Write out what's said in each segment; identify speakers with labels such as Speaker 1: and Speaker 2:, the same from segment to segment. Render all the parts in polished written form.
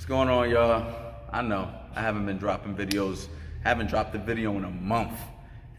Speaker 1: What's going on, y'all? I know I haven't been dropping videos, haven't dropped a video in a month.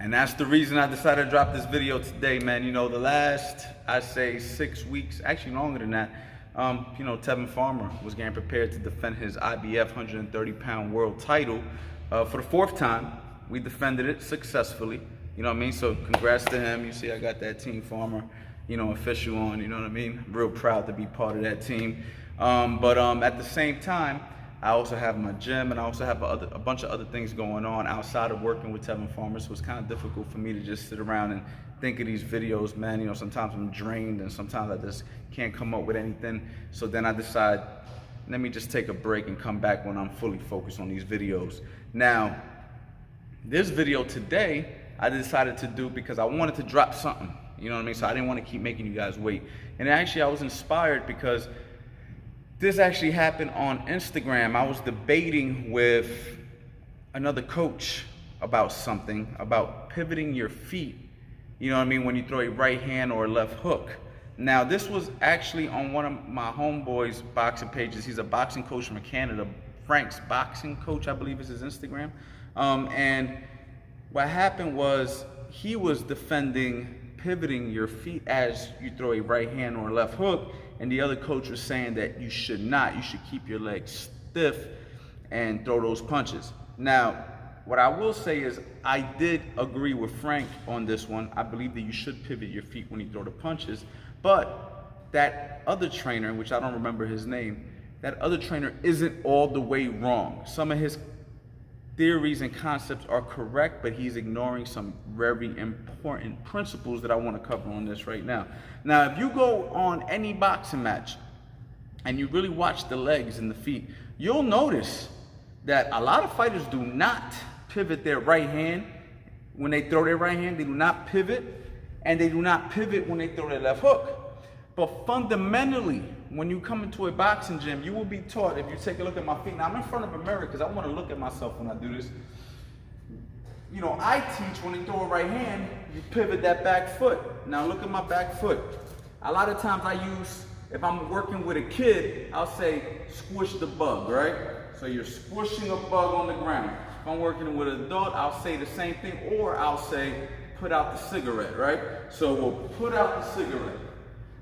Speaker 1: And that's the reason I decided to drop this video today, man. You know, the last, I'd say 6 weeks, actually longer than that, Tevin Farmer was getting prepared to defend his IBF 130-pound world title for the fourth time. We defended it successfully, you know what I mean? So congrats to him. You see I got that Team Farmer, official on, you know what I mean? Real proud to be part of that team. At the same time, I also have my gym and I also have a bunch of other things going on outside of working with Tevin Farmer. So it's kind of difficult for me to just sit around and think of these videos, man. Sometimes I'm drained and sometimes I just can't come up with anything. So then I decide, let me just take a break and come back when I'm fully focused on these videos. Now, this video today, I decided to do because I wanted to drop something, you know what I mean? So I didn't want to keep making you guys wait. And actually I was inspired because this actually happened on Instagram. I was debating with another coach about something, about pivoting your feet, you know what I mean, when you throw a right hand or a left hook. Now, this was actually on one of my homeboy's boxing pages. He's a boxing coach from Canada, Frank's Boxing Coach, I believe is his Instagram. And what happened was he was defending pivoting your feet as you throw a right hand or a left hook, and the other coach was saying that you should not. You should keep your legs stiff and throw those punches. Now, what I will say is I did agree with Frank on this one. I believe that you should pivot your feet when you throw the punches, but that other trainer, which I don't remember his name, that other trainer isn't all the way wrong. Some of his theories and concepts are correct, but he's ignoring some very important principles that I want to cover on this right now. Now, if you go on any boxing match and you really watch the legs and the feet, you'll notice that a lot of fighters do not pivot their right hand when they throw their right hand. They do not pivot, and they do not pivot when they throw their left hook. But fundamentally, when you come into a boxing gym, you will be taught, if you take a look at my feet. Now, I'm in front of a mirror because I want to look at myself when I do this. I teach when they throw a right hand, you pivot that back foot. Now, look at my back foot. A lot of times I use, if I'm working with a kid, I'll say, squish the bug, right? So you're squishing a bug on the ground. If I'm working with an adult, I'll say the same thing, or I'll say, put out the cigarette, right? So we'll put out the cigarette.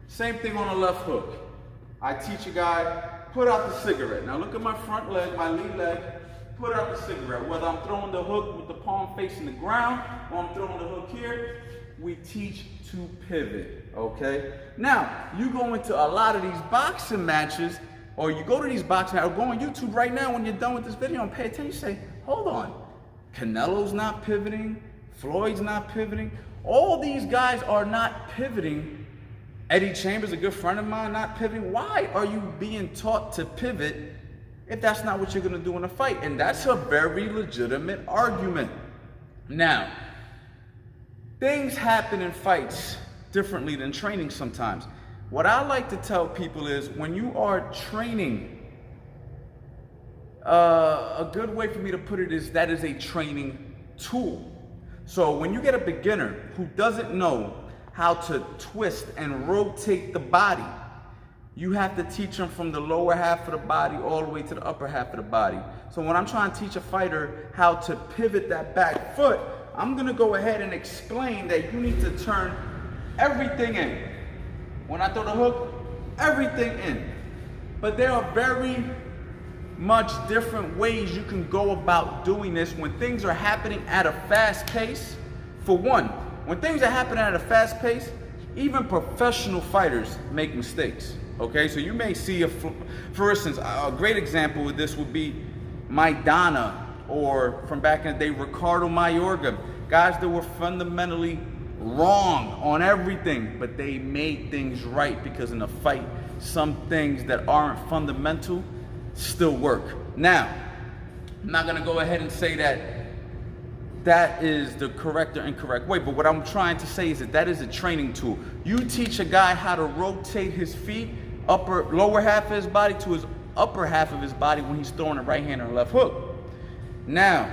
Speaker 1: Same thing on the left hook. I teach a guy, put out the cigarette. Now look at my front leg, my lead leg, put out the cigarette. Whether I'm throwing the hook with the palm facing the ground, or I'm throwing the hook here, we teach to pivot, okay? Now, you go into a lot of these boxing matches, or you go to these boxing matches, or go on YouTube right now when you're done with this video and pay attention, you say, hold on, Canelo's not pivoting, Floyd's not pivoting, all these guys are not pivoting. Eddie Chambers, a good friend of mine, not pivoting. Why are you being taught to pivot if that's not what you're going to do in a fight? And that's a very legitimate argument. Now, things happen in fights differently than training sometimes. What I like to tell people is when you are training, a good way for me to put it is that is a training tool. So when you get a beginner who doesn't know how to twist and rotate the body, you have to teach them from the lower half of the body all the way to the upper half of the body. So when I'm trying to teach a fighter how to pivot that back foot, I'm gonna go ahead and explain that you need to turn everything in. When I throw the hook, everything in. But there are very much different ways you can go about doing this when things are happening at a fast pace. For one, when things are happening at a fast pace, even professional fighters make mistakes, okay? So you may see, for instance, a great example of this would be Maidana, or from back in the day, Ricardo Mayorga, guys that were fundamentally wrong on everything, but they made things right because in a fight, some things that aren't fundamental still work. Now, I'm not gonna go ahead and say that is the correct or incorrect way, but what I'm trying to say is that is a training tool. You teach a guy how to rotate his feet, lower half of his body to his upper half of his body when he's throwing a right hand or a left hook. Now,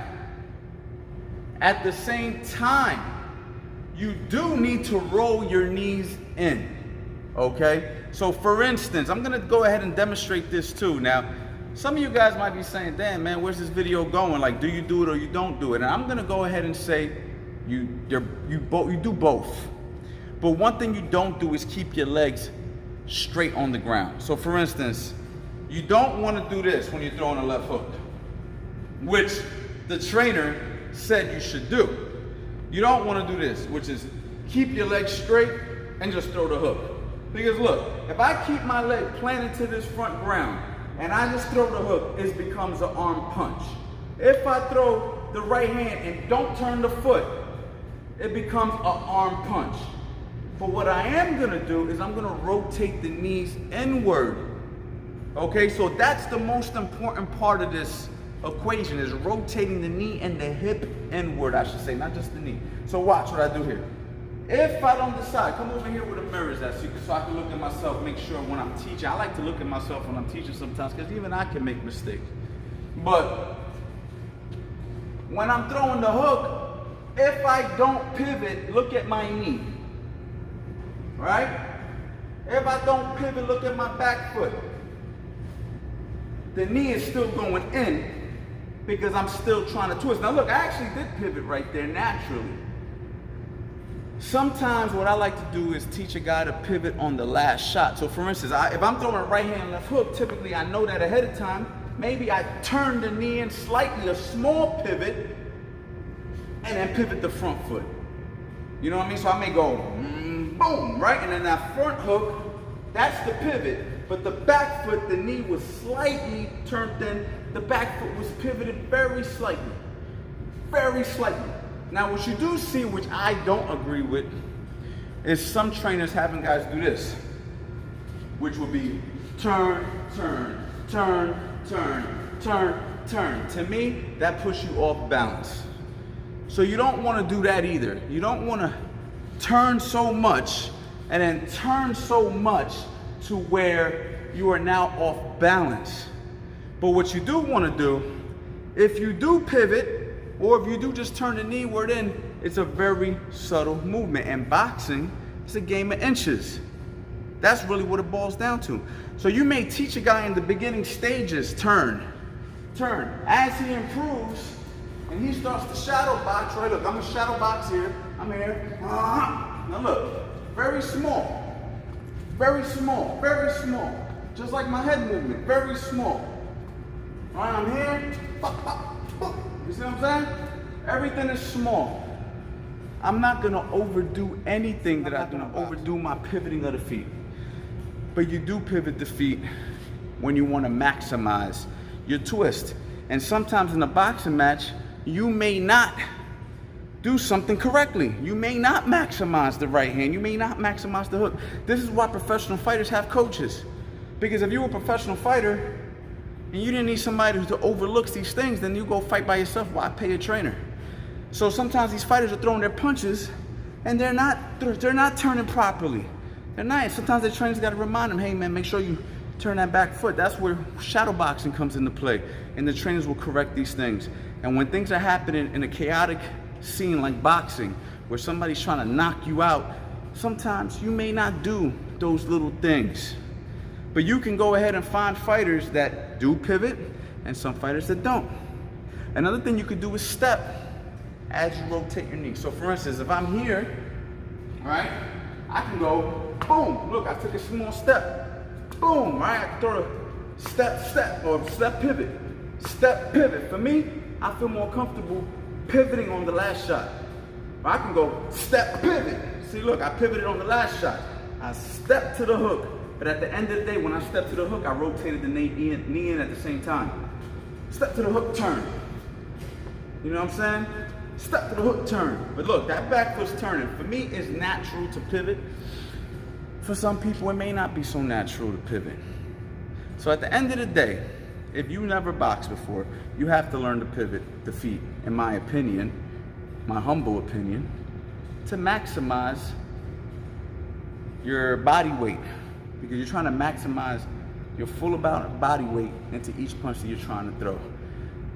Speaker 1: at the same time, you do need to roll your knees in, okay? So for instance, I'm gonna go ahead and demonstrate this too. Now, some of you guys might be saying, damn man, where's this video going? Like, do you do it or you don't do it? And I'm gonna go ahead and say you do both. But one thing you don't do is keep your legs straight on the ground. So for instance, you don't want to do this when you're throwing a left hook, which the trainer said you should do. You don't want to do this, which is keep your legs straight and just throw the hook. Because look, if I keep my leg planted to this front ground and I just throw the hook, it becomes an arm punch. If I throw the right hand and don't turn the foot, it becomes an arm punch. But what I am gonna do is I'm gonna rotate the knees inward. Okay, so that's the most important part of this equation, is rotating the knee and the hip inward, I should say, not just the knee. So watch what I do here. If I don't decide, come over here where the mirror's at so I can look at myself, make sure when I'm teaching. I like to look at myself when I'm teaching sometimes because even I can make mistakes. But when I'm throwing the hook, if I don't pivot, look at my knee. Right? If I don't pivot, look at my back foot. The knee is still going in because I'm still trying to twist. Now look, I actually did pivot right there naturally. Sometimes what I like to do is teach a guy to pivot on the last shot. So for instance, if I'm throwing a right hand left hook, typically I know that ahead of time. Maybe I turn the knee in slightly, a small pivot, and then pivot the front foot. You know what I mean? So I may go boom, right? And then that front hook, that's the pivot. But the back foot, the knee was slightly turned in. The back foot was pivoted very slightly. Very slightly. Now what you do see, which I don't agree with, is some trainers having guys do this, which would be turn, turn, turn, turn, turn, turn. To me, that puts you off balance. So you don't want to do that either. You don't want to turn so much and then turn so much to where you are now off balance. But what you do want to do, if you do pivot, or if you do just turn the knee where in, it's a very subtle movement. And boxing is a game of inches. That's really what it boils down to. So you may teach a guy in the beginning stages, turn, turn. As he improves and he starts to shadow box, right? Look, I'm a shadow box here. I'm here. Now look, very small, very small, very small. Just like my head movement, very small. All right, I'm here. You see what I'm saying? Everything is small. I'm not gonna overdo anything that I'm gonna overdo my pivoting of the feet. But you do pivot the feet when you wanna maximize your twist. And sometimes in a boxing match, you may not do something correctly. You may not maximize the right hand. You may not maximize the hook. This is why professional fighters have coaches. Because if you were a professional fighter, and you didn't need somebody who overlooks these things, then you go fight by yourself. Why pay a trainer? So sometimes these fighters are throwing their punches and they're not turning properly. They're not. Sometimes the trainers got to remind them, hey man, make sure you turn that back foot. That's where shadow boxing comes into play. And the trainers will correct these things. And when things are happening in a chaotic scene like boxing, where somebody's trying to knock you out, sometimes you may not do those little things. But you can go ahead and find fighters that do pivot and some fighters that don't. Another thing you could do is step as you rotate your knee. So for instance, if I'm here, right, I can go, boom, look, I took a small step, boom, right, I can throw a step, or step pivot. For me, I feel more comfortable pivoting on the last shot. Or I can go step pivot. See, look, I pivoted on the last shot. I stepped to the hook. But at the end of the day, when I stepped to the hook, I rotated the knee in at the same time. Step to the hook, turn. You know what I'm saying? Step to the hook, turn. But look, that back foot's turning. For me, it's natural to pivot. For some people, it may not be so natural to pivot. So at the end of the day, if you never boxed before, you have to learn to pivot the feet, in my opinion, my humble opinion, to maximize your body weight. Because you're trying to maximize your full body weight into each punch that you're trying to throw.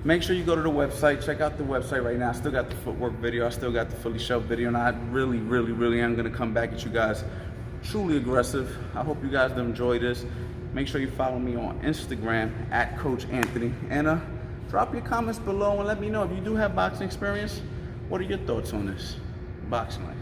Speaker 1: Make sure you go to the website, check out the website right now. I still got the footwork video, I still got the fully shelved video, and I really am gonna come back at you guys truly aggressive. I hope you guys enjoy this. Make sure you follow me on Instagram at Coach Anthony. And drop your comments below and let me know if you do have boxing experience. What are your thoughts on this boxing life?